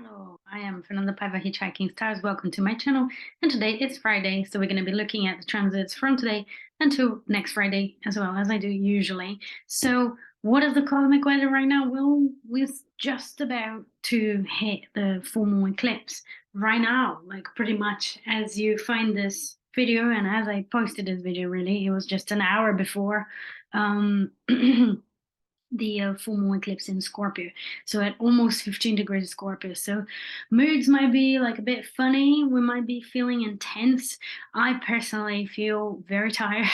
Hello, I am Fernanda Paiva Hitchhiking Stars. Welcome to my channel. And today is Friday, so we're going to be looking at the transits from today until next Friday, as well as I do usually. So, what is the cosmic weather right now? Well, we're just about to hit the full moon eclipse right now, like pretty much as you find this video, and as I posted this video, really, it was just an hour before. Um, the full moon eclipse in Scorpio. So at almost 15 degrees Scorpio. So moods might be like a bit funny. We might be feeling intense. I personally feel very tired.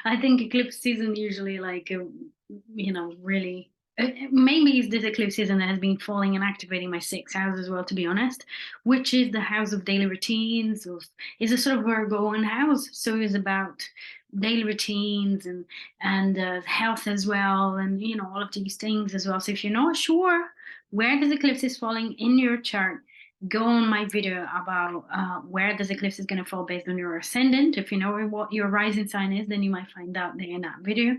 I think eclipse season usually really maybe it's this eclipse season that has been falling and activating my sixth house as well, to be honest, which is the house of daily routines. Is a sort of Virgoan house, so it's about daily routines and health as well, and all of these things as well. So if you're not sure where this eclipse is falling in your chart, go on my video about where this eclipse is going to fall based on your ascendant. If you know what your rising sign is, then you might find out there in that video.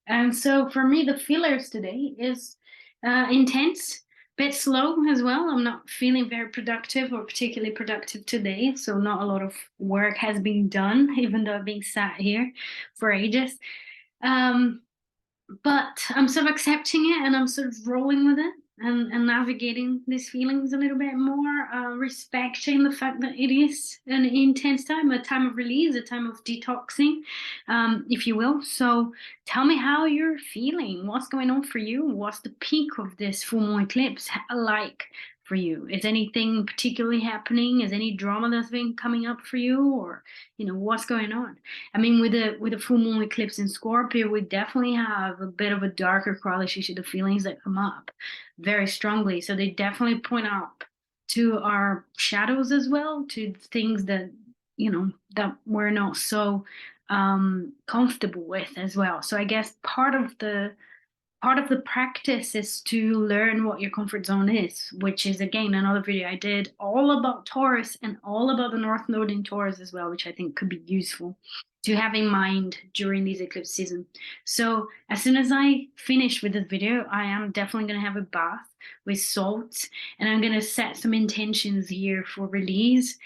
And so for me, the feelers today is intense, bit slow as well. I'm not feeling very productive or particularly productive today, so not a lot of work has been done, even though I've been sat here for ages. But I'm sort of accepting it, and I'm sort of rolling with it, and navigating these feelings a little bit more, respecting the fact that it is an intense time, a time of release, a time of detoxing, if you will. So tell me how you're feeling. What's going on for you? What's the peak of this full moon eclipse like for you? Is anything particularly happening? Is any drama that's been coming up for you, or what's going on? I mean, with the full moon eclipse in Scorpio, we definitely have a bit of a darker quality to the feelings that come up very strongly. So they definitely point up to our shadows as well, to things that that we're not so comfortable with as well. So I guess part of the practice is to learn what your comfort zone is, which is again another video I did all about Taurus and all about the North Node in Taurus as well, which I think could be useful to have in mind during these eclipse season. So as soon as I finish with this video, I am definitely going to have a bath with salt, and I'm going to set some intentions here for release.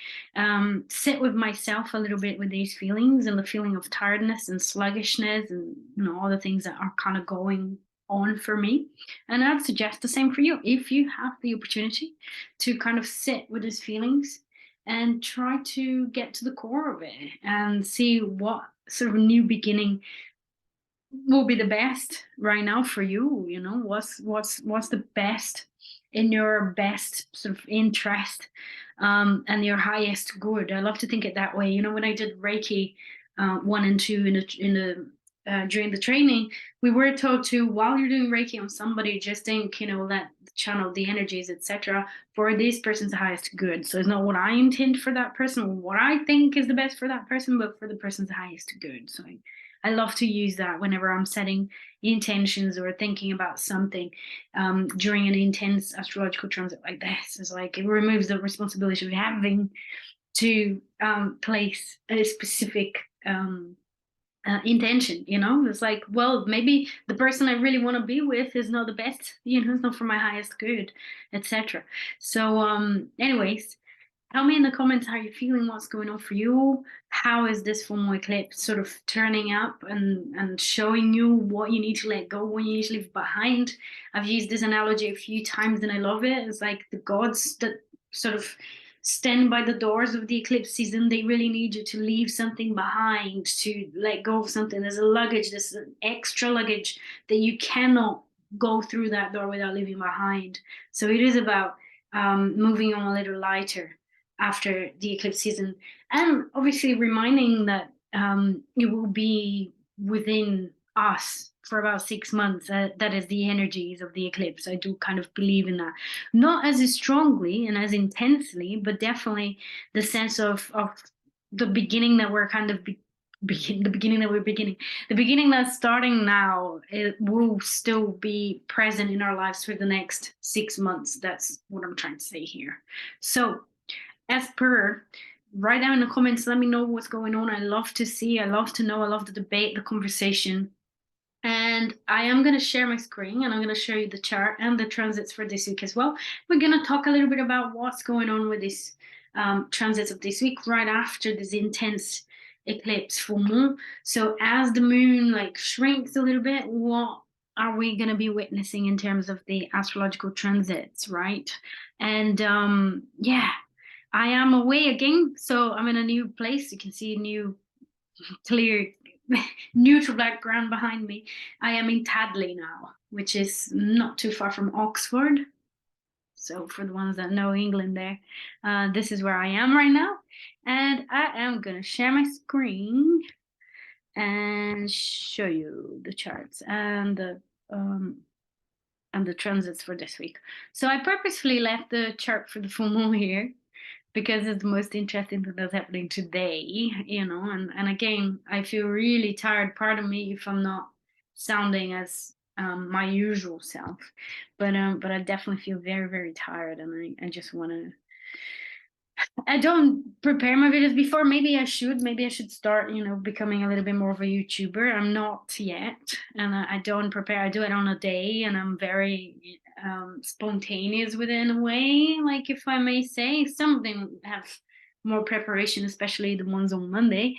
Sit with myself a little bit with these feelings and the feeling of tiredness and sluggishness and all the things that are kind of going on for me. And I'd suggest the same for you if you have the opportunity to kind of sit with these feelings and try to get to the core of it and see what sort of new beginning will be the best right now for you. What's the best in your best sort of interest, and your highest good. I love to think it that way. When I did Reiki 1 and 2 during the training, we were told to, while you're doing Reiki on somebody, just think, let channel the energies, etc., for this person's highest good. So it's not what I intend for that person or what I think is the best for that person, but for the person's highest good. So I love to use that whenever I'm setting intentions or thinking about something during an intense astrological transit like this. It's like it removes the responsibility of having to place a specific intention. It's like, well, maybe the person I really want to be with is not the best, it's not for my highest good, etc. So anyways, tell me in the comments how you're feeling, what's going on for you. How is this full moon eclipse sort of turning up and showing you what you need to let go, what you need to leave behind? I've used this analogy a few times and I love it. It's like the gods that sort of stand by the doors of the eclipse season. They really need you to leave something behind, to let go of something. There's a luggage, there's an extra luggage that you cannot go through that door without leaving behind. So it is about moving on a little lighter after the eclipse season, and obviously reminding that it will be within us for about 6 months. That is the energies of the eclipse. I do kind of believe in that, not as strongly and as intensely, but definitely the sense of the beginning that we're kind of the beginning that's starting now. It will still be present in our lives for the next 6 months. That's what I'm trying to say here. So as per, write down in the comments, let me know what's going on. I love to see, I love to know, I love the debate, the conversation. And I am going to share my screen and I'm going to show you the chart and the transits for this week as well. We're going to talk a little bit about what's going on with this transits of this week right after this intense eclipse full moon. So as the moon like shrinks a little bit, what are we going to be witnessing in terms of the astrological transits, right? And yeah, I am away again. So I'm in a new place. You can see a new clear neutral background behind me. I am in Tadley now, which is not too far from Oxford. So for the ones that know England there, this is where I am right now. And I am going to share my screen and show you the charts and the transits for this week. So I purposefully left the chart for the full moon here because it's the most interesting thing that's happening today, you know. And again, I feel really tired. Pardon me if I'm not sounding as my usual self, but I definitely feel very, very tired, and I just want to. I don't prepare my videos before. Maybe I should. Maybe I should start, you know, becoming a little bit more of a YouTuber. I'm not yet, and I don't prepare. I do it on a day, and I'm very spontaneous with it in a way. Like, if I may say, some of them have more preparation, especially the ones on Monday.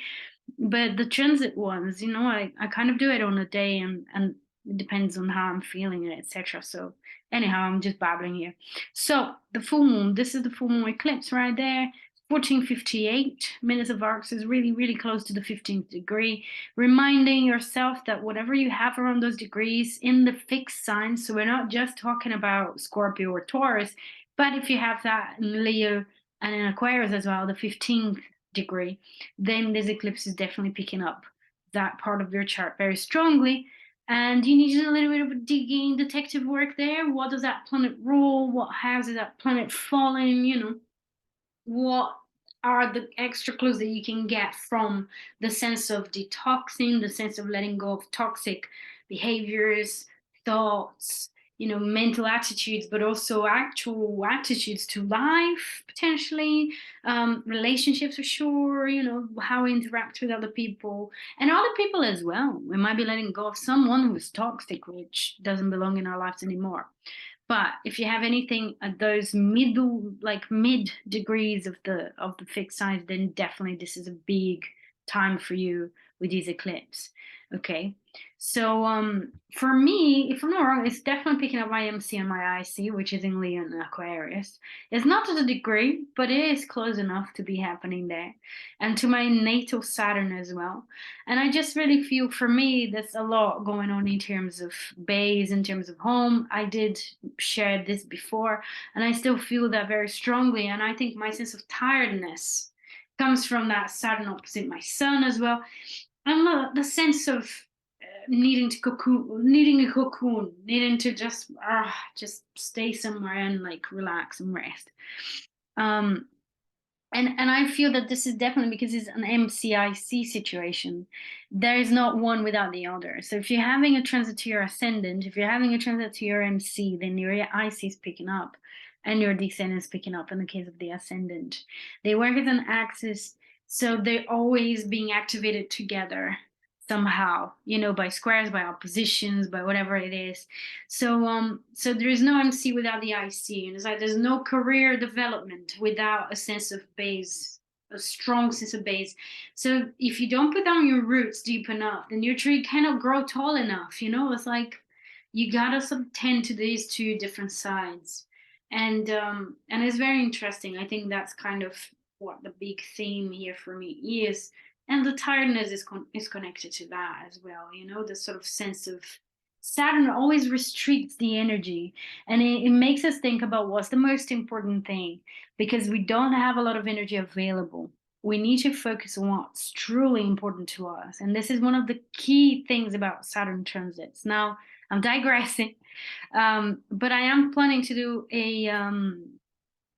But the transit ones, you know, I kind of do it on a day, and it depends on how I'm feeling, etc. So anyhow, I'm just babbling here. So the full moon, this is the full moon eclipse right there. 1458 minutes of arcs is really, really close to the 15th degree, reminding yourself that whatever you have around those degrees in the fixed signs, so we're not just talking about Scorpio or Taurus, but if you have that in Leo and in Aquarius as well, the 15th degree, then this eclipse is definitely picking up that part of your chart very strongly. And you need to do a little bit of digging, detective work there. What does that planet rule? What house is that planet falling? You know, what are the extra clues that you can get from the sense of detoxing, the sense of letting go of toxic behaviors, thoughts, you know, mental attitudes, but also actual attitudes to life, potentially, relationships for sure, you know, how we interact with other people and other people as well. We might be letting go of someone who's toxic, which doesn't belong in our lives anymore. But if you have anything at those mid degrees of the fixed signs, then definitely this is a big time for you with these eclipse. Okay. So for me, if I'm not wrong, it's definitely picking up my MC and my IC, which is in Leo and Aquarius. It's not to the degree, but it is close enough to be happening there. And to my natal Saturn as well. And I just really feel for me, there's a lot going on in terms of base, in terms of home. I did share this before, and I still feel that very strongly. And I think my sense of tiredness comes from that Saturn opposite my Sun as well. And the sense of needing to cocoon, needing a cocoon, needing to just stay somewhere and like relax and rest. And I feel that this is definitely because it's an MCIC situation. There is not one without the other. So if you're having a transit to your ascendant, if you're having a transit to your MC, then your IC is picking up and your descendant is picking up in the case of the ascendant. They work as an axis, so they're always being activated together somehow, you know, by squares, by oppositions, by whatever it is. So there is no MC without the IC, and it's like there's no career development without a sense of base, a strong sense of base. So if you don't put down your roots deep enough, then your tree cannot grow tall enough. You know, it's like you gotta tend to these two different sides, and it's very interesting. I think that's kind of what the big theme here for me is, and the tiredness is connected to that as well. You know, the sort of sense of Saturn always restricts the energy, and it makes us think about what's the most important thing, because we don't have a lot of energy available. We need to focus on what's truly important to us, and this is one of the key things about Saturn transits. Now, I'm digressing, but I am planning to do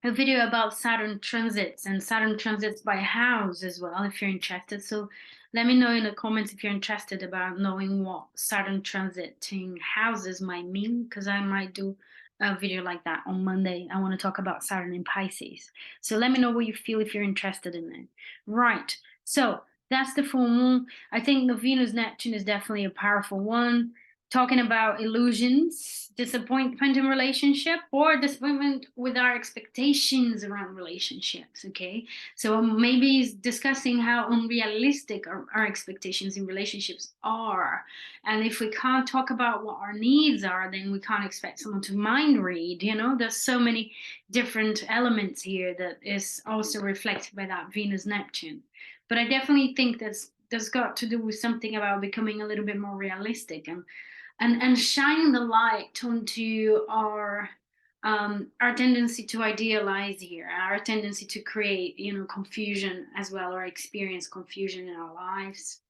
a video about Saturn transits and Saturn transits by house as well, if you're interested. So let me know in the comments if you're interested about knowing what Saturn transiting houses might mean, because I might do a video like that on Monday. I want to talk about Saturn in Pisces. So let me know what you feel if you're interested in it. Right. So That's the full moon. I think the Venus Neptune is definitely a powerful one. Talking about illusions, disappointment in relationship, or disappointment with our expectations around relationships. Okay, so maybe it's discussing how unrealistic our expectations in relationships are, and if we can't talk about what our needs are, then we can't expect someone to mind read. You know, there's so many different elements here that is also reflected by that Venus Neptune. But I definitely think that's got to do with something about becoming a little bit more realistic and shining the light onto our tendency to idealize here, our tendency to create, you know, confusion as well, or experience confusion in our lives.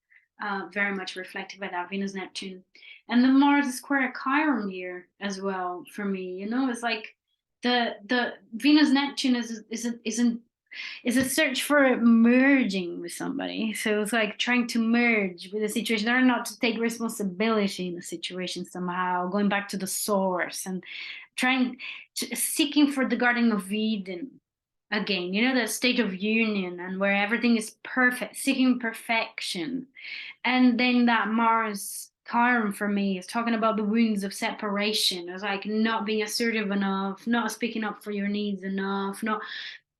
Very much reflected by that Venus Neptune, and the Mars square Chiron here as well for me. You know, it's like the Venus Neptune is a search for merging with somebody. So it's like trying to merge with a situation, or not to take responsibility in the situation somehow, going back to the source and seeking for the Garden of Eden again, you know, that state of union and where everything is perfect, seeking perfection. And then that Mars Chiron for me is talking about the wounds of separation. It's like not being assertive enough, not speaking up for your needs enough, not,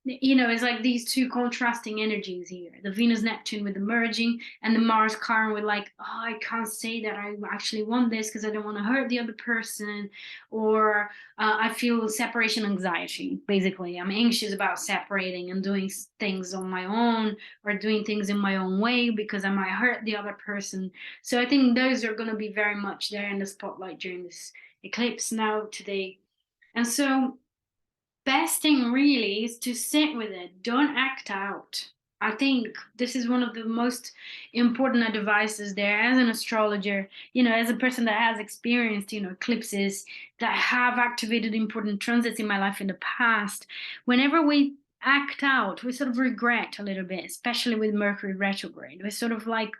you know, it's like these two contrasting energies here, the Venus Neptune with the merging, and the Mars Chiron with like, oh, I can't say that I actually want this because I don't want to hurt the other person, or I feel separation anxiety. Basically, I'm anxious about separating and doing things on my own, or doing things in my own way because I might hurt the other person. So I think those are going to be very much there in the spotlight during this eclipse now today. And so best thing really is to sit with it. Don't act out. I think this is one of the most important advices there as an astrologer, you know, as a person that has experienced, you know, eclipses, that have activated important transits in my life in the past. Whenever we act out, we sort of regret a little bit, especially with Mercury retrograde. We sort of like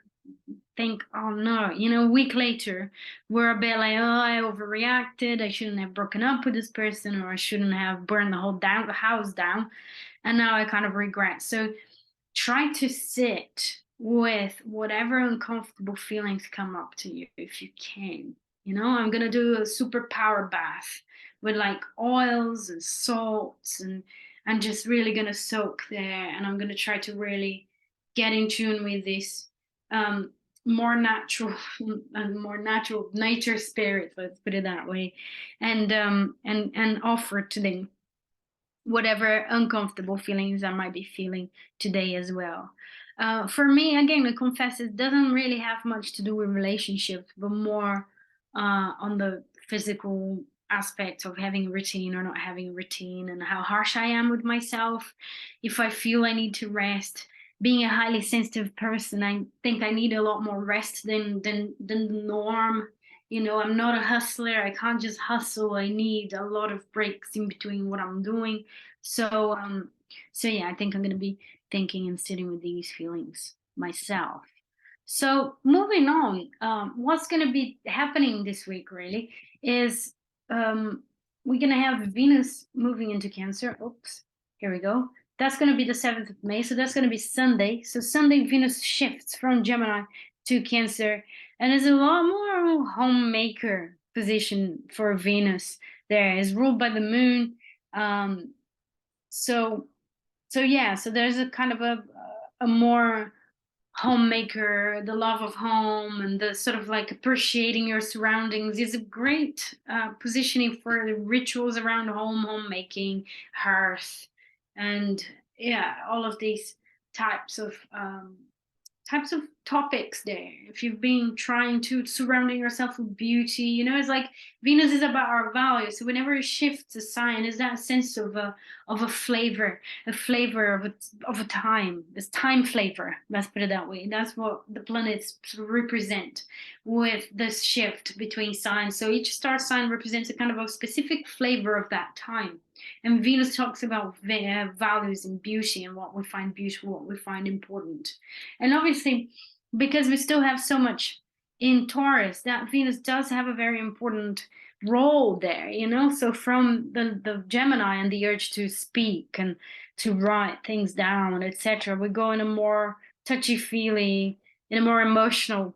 think, oh no, you know, a week later, we're a bit like, oh, I overreacted. I shouldn't have broken up with this person, or I shouldn't have burned the house down. And now I kind of regret. So try to sit with whatever uncomfortable feelings come up to you if you can. You know, I'm going to do a super power bath with like oils and salts, and I'm just really going to soak there. And I'm going to try to really get in tune with this um, more natural and more natural nature spirit, let's put it that way, and offer to them whatever uncomfortable feelings I might be feeling today as well. For me, again, I confess it doesn't really have much to do with relationships, but more on the physical aspects of having a routine or not having a routine, and how harsh I am with myself. If I feel I need to rest, being a highly sensitive person, I think I need a lot more rest than the norm. You know, I'm not a hustler. I can't just hustle. I need a lot of breaks in between what I'm doing. So so yeah, I think I'm going to be thinking and sitting with these feelings myself. So moving on, what's going to be happening this week really is we're going to have Venus moving into Cancer. Oops, here we go. That's going to be the 7th of May. So that's going to be Sunday. So Sunday, Venus shifts from Gemini to Cancer, and there's a lot more homemaker position for Venus there. It's ruled by the moon. So yeah, so there's a kind of a more homemaker, the love of home, and the sort of like appreciating your surroundings is a great positioning for the rituals around homemaking, hearth, and yeah, all of these types of topics there. If you've been trying to surrounding yourself with beauty, you know, it's like Venus is about our values. So whenever it shifts a sign, is that sense of a flavor of a time. It's time flavor. Let's put it that way. That's what the planets represent with this shift between signs. So each star sign represents a kind of a specific flavor of that time. And Venus talks about values and beauty, and what we find beautiful, what we find important. And obviously, because we still have so much in Taurus, that Venus does have a very important role there, you know. So from the Gemini and the urge to speak and to write things down, etc., we go in a more touchy-feely, in a more emotional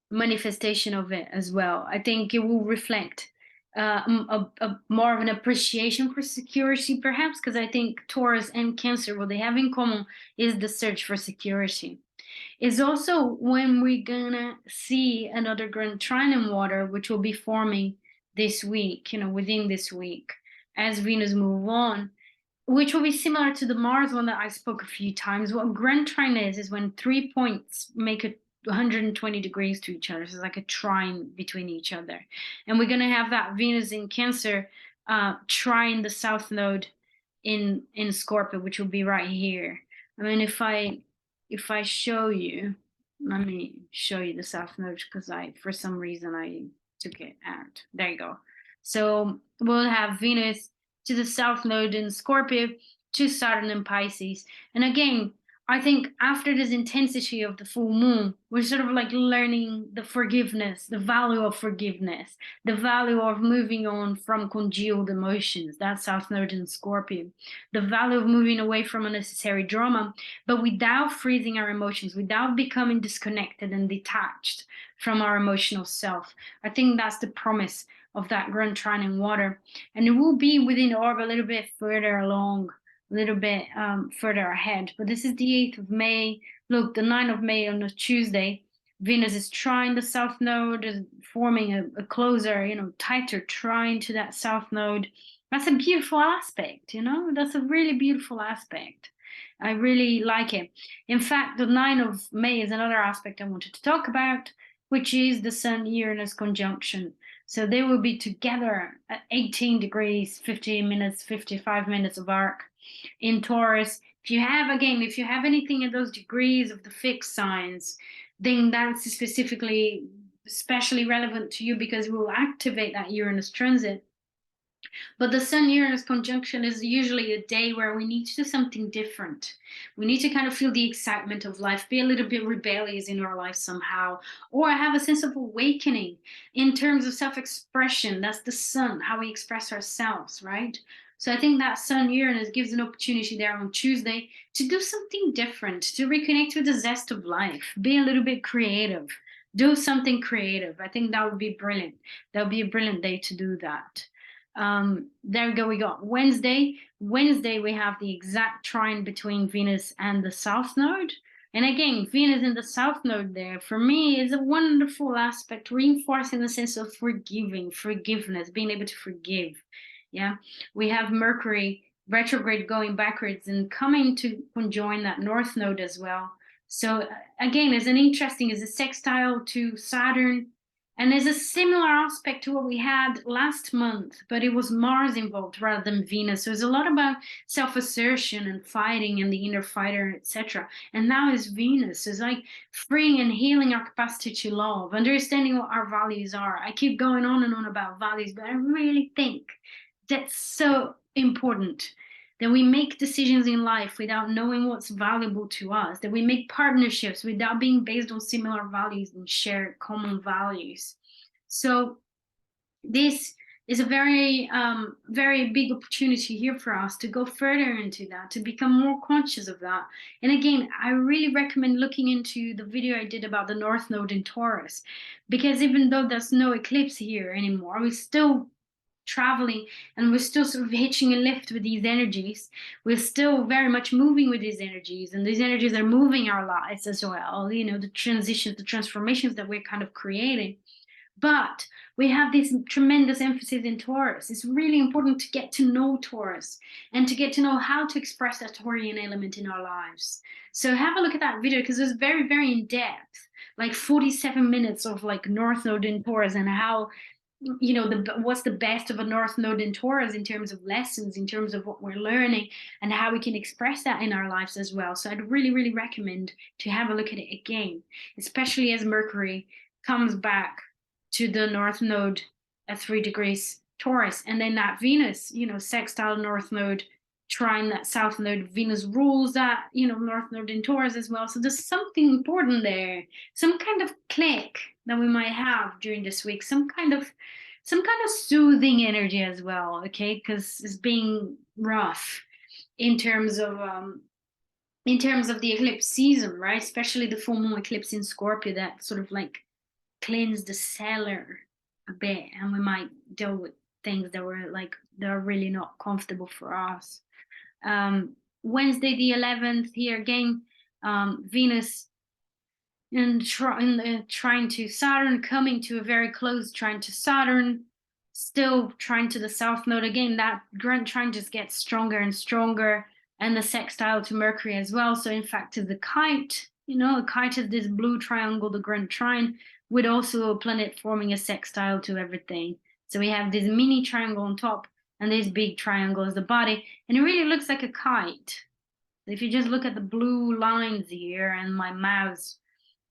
manifestation of it as well. I think it will reflect a more of an appreciation for security, perhaps, because I think Taurus and Cancer, what they have in common is the search for security. It's also when we're gonna see another Grand Trine in water, which will be forming this week, within this week, as Venus move on, which will be similar to the Mars one that I spoke a few times. What Grand Trine is when 3 points make a 120 degrees to each other. So it's like a trine between each other. And we're going to have that Venus in Cancer trine the South Node in Scorpio, which will be right here. I mean, if I show you, let me show you the South Node because for some reason I took it out. There you go. So we'll have Venus to the South Node in Scorpio, to Saturn in Pisces. And again, I think after this intensity of the full moon, we're sort of like learning the forgiveness, the value of forgiveness, the value of moving on from congealed emotions. That's South Node in Scorpio. The value of moving away from unnecessary drama, but without freezing our emotions, without becoming disconnected and detached from our emotional self. I think that's the promise of that Grand Trine in water. And it will be within orb a little bit further along, a little bit further ahead. But this is the 8th of May. Look, the 9th of May on a Tuesday, Venus is trine the South Node, is forming a closer, tighter trine to that South Node. That's a beautiful aspect, That's a really beautiful aspect. I really like it. In fact, the 9th of May is another aspect I wanted to talk about, which is the Sun-Uranus conjunction. So they will be together at 18 degrees, 15 minutes, 55 minutes of arc in Taurus. If you have anything in those degrees of the fixed signs, then that's especially relevant to you because it will activate that Uranus transit. But the Sun-Uranus conjunction is usually a day where we need to do something different. We need to kind of feel the excitement of life, be a little bit rebellious in our life somehow, or have a sense of awakening in terms of self-expression. That's the sun, how we express ourselves, right? So I think that Sun-Uranus gives an opportunity there on Tuesday to do something different, to reconnect with the zest of life, be a little bit creative, do something creative. I think that would be brilliant. That would be a brilliant day to do that. There we go. We got Wednesday. Wednesday, we have the exact trine between Venus and the South Node. And again, Venus in the South Node there, for me, is a wonderful aspect, reinforcing the sense of forgiveness, being able to forgive. Yeah. We have Mercury retrograde going backwards and coming to conjoin that North Node as well. So again, it's a sextile to Saturn. And there's a similar aspect to what we had last month, but it was Mars involved rather than Venus. So it's a lot about self-assertion and fighting and the inner fighter, etc. And now it's Venus. So it's like freeing and healing our capacity to love, understanding what our values are. I keep going on and on about values, but I really think that's so important that we make decisions in life without knowing what's valuable to us, that we make partnerships without being based on similar values and share common values. So this is a very, very big opportunity here for us to go further into that, to become more conscious of that. And again, I really recommend looking into the video I did about the North Node in Taurus, because even though there's no eclipse here anymore, we still traveling and we're still sort of hitching a lift with these energies. We're still very much moving with these energies, and these energies are moving our lives as well, the transitions, the transformations that we're kind of creating. But we have this tremendous emphasis in Taurus. It's really important to get to know Taurus and to get to know how to express that Taurian element in our lives. So have a look at that video because it's very, very in depth, like 47 minutes of like North Node in Taurus and how what's the best of a North Node in Taurus in terms of lessons, in terms of what we're learning and how we can express that in our lives as well. So I'd really, really recommend to have a look at it again, especially as Mercury comes back to the North Node at 3 degrees Taurus. And then that Venus, sextile North Node, trine that South Node. Venus rules that, North Node in Taurus as well. So there's something important there, some kind of click that we might have during this week, some kind of soothing energy as well, okay? Because it's being rough in terms of in terms of the eclipse season, right? Especially the full moon eclipse in Scorpio that sort of like cleanse the cellar a bit, and we might deal with things that were like that are really not comfortable for us. Wednesday the 11th here again, Venus and trying to Saturn, coming to a very close trine to Saturn, still trying to the south node again. That Grand Trine just gets stronger and stronger, and the sextile to Mercury as well. So in fact, the kite, a kite is this blue triangle, the Grand Trine, with also a planet forming a sextile to everything. So we have this mini triangle on top, and this big triangle is the body, and it really looks like a kite. If you just look at the blue lines here and my mouse,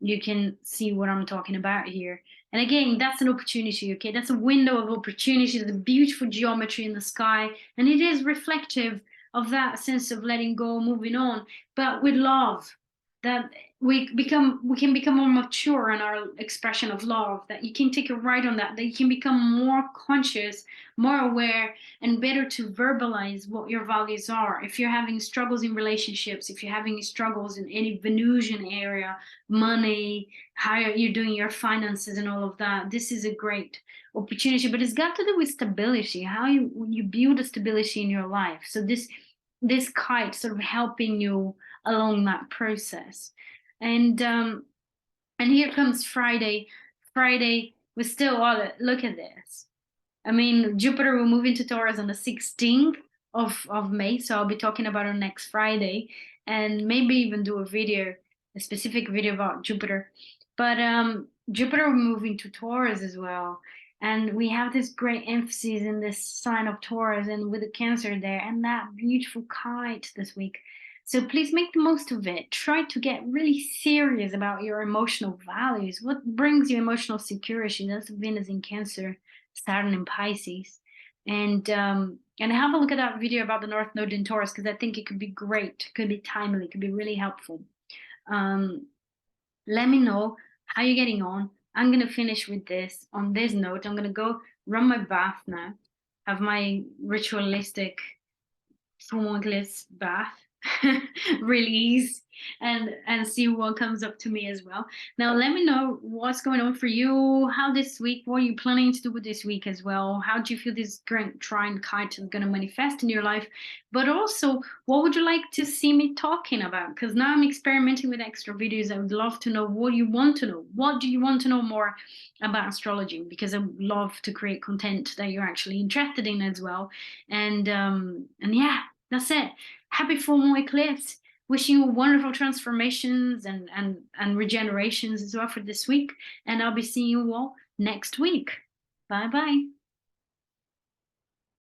you can see what I'm talking about here. And again, that's an opportunity, okay? That's a window of opportunity, the beautiful geometry in the sky. And it is reflective of that sense of letting go, moving on, but with love. That we can become more mature in our expression of love, that you can take a ride on that you can become more conscious, more aware, and better to verbalize what your values are. If you're having struggles in relationships, if you're having struggles in any Venusian area, money, how you're doing your finances and all of that, this is a great opportunity. But it's got to do with stability, how you build a stability in your life. So this kite sort of helping you along that process. And here comes Friday. Friday, we still look at this. I mean, Jupiter will move into Taurus on the 16th of May, so I'll be talking about it next Friday, and maybe even do a specific video about Jupiter. But Jupiter will move into Taurus as well, and we have this great emphasis in this sign of Taurus, and with the Cancer there, and that beautiful kite this week. So please make the most of it. Try to get really serious about your emotional values. What brings you emotional security? That's Venus in Cancer, Saturn in Pisces. And have a look at that video about the North Node in Taurus, because I think it could be great, could be timely, could be really helpful. Let me know how you're getting on. I'm gonna finish with this on this note. I'm gonna go run my bath now, have my ritualistic formless bath release, and see what comes up to me as well. Now let me know what's going on for you, how this week, what are you planning to do with this week as well, how do you feel this Grand Trine kite is going to manifest in your life, but also what would you like to see me talking about, because now I'm experimenting with extra videos. I would love to know what you want to know. What do you want to know more about astrology, because I love to create content that you're actually interested in as well. And yeah, that's it. Happy full moon eclipse. Wishing you wonderful transformations and regenerations as well for this week. And I'll be seeing you all next week. Bye bye.